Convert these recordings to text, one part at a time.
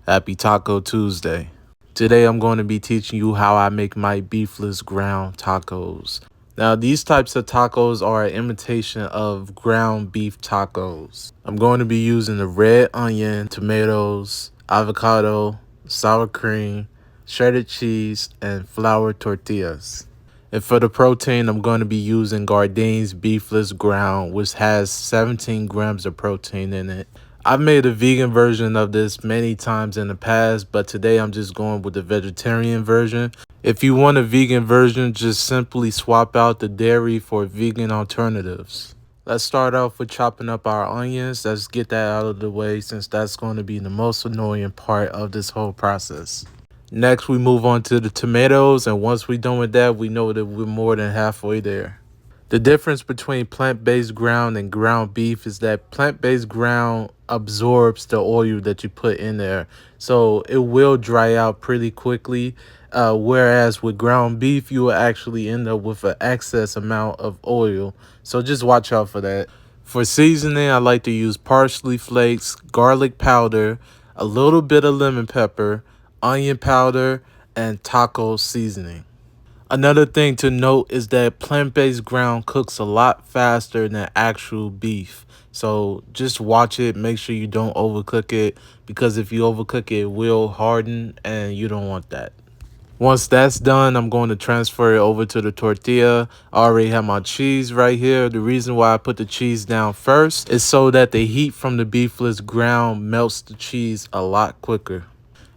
Happy Taco Tuesday. Today I'm going to be teaching you how I make my beefless ground tacos. Now these types of tacos are an imitation of ground beef tacos. I'm going to be using the red onion, tomatoes, avocado, sour cream, shredded cheese, and flour tortillas. And for the protein, I'm going to be using Gardein's beefless ground, which has 17 grams of protein in it. I've made a vegan version of this many times in the past, but today I'm just going with the vegetarian version. If you want a vegan version, just simply swap out the dairy for vegan alternatives. Let's start off with chopping up our onions. Let's get that out of the way since that's going to be the most annoying part of this whole process. Next, we move on to the tomatoes, and once we're done with that, we know that we're more than halfway there. The difference between plant-based ground and ground beef is that plant-based ground absorbs the oil that you put in there, so it will dry out pretty quickly, whereas with ground beef, you will actually end up with an excess amount of oil, so just watch out for that. For seasoning, I like to use parsley flakes, garlic powder, a little bit of lemon pepper, onion powder, and taco seasoning. Another thing to note is that plant-based ground cooks a lot faster than actual beef. So just watch it, make sure you don't overcook it, because if you overcook it, it will harden and you don't want that. Once that's done, I'm going to transfer it over to the tortilla. I already have my cheese right here. The reason why I put the cheese down first is so that the heat from the beefless ground melts the cheese a lot quicker.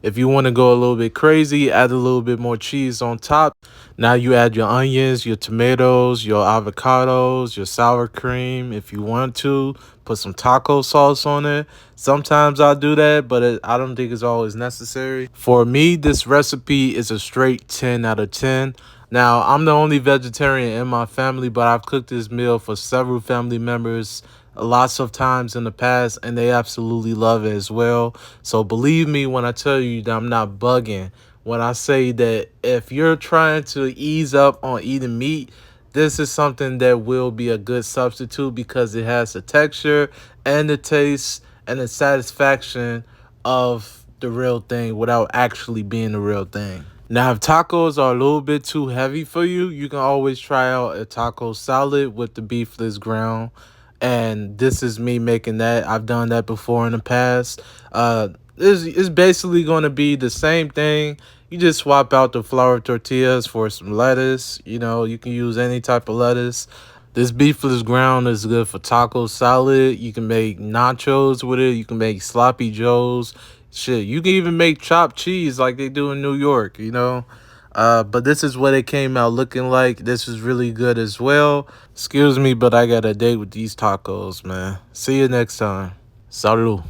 If you want to go a little bit crazy, add a little bit more cheese on top. Now you add your onions, your tomatoes, your avocados, your sour cream. If you want to, put some taco sauce on it. Sometimes I do that, but I don't think it's always necessary. For me, this recipe is a straight 10 out of 10. Now, I'm the only vegetarian in my family, but I've cooked this meal for several family members lots of times in the past, and they absolutely love it as well. So believe me when I tell you that I'm not bugging when I say that if you're trying to ease up on eating meat, this is something that will be a good substitute because it has the texture and the taste and the satisfaction of the real thing without actually being the real thing. Now, if tacos are a little bit too heavy for you, you can always try out a taco salad with the beefless ground. And this is me making that. I've done that before in the past. It's basically going to be the same thing. You just swap out the flour tortillas for some lettuce. You know, you can use any type of lettuce. This beefless ground is good for taco salad. You can make nachos with it. You can make sloppy joes. Shit, you can even make chopped cheese like they do in New York, you know. But this is what it came out looking like. This is really good as well. Excuse me, but I got a date with these tacos, man. See you next time. Salud.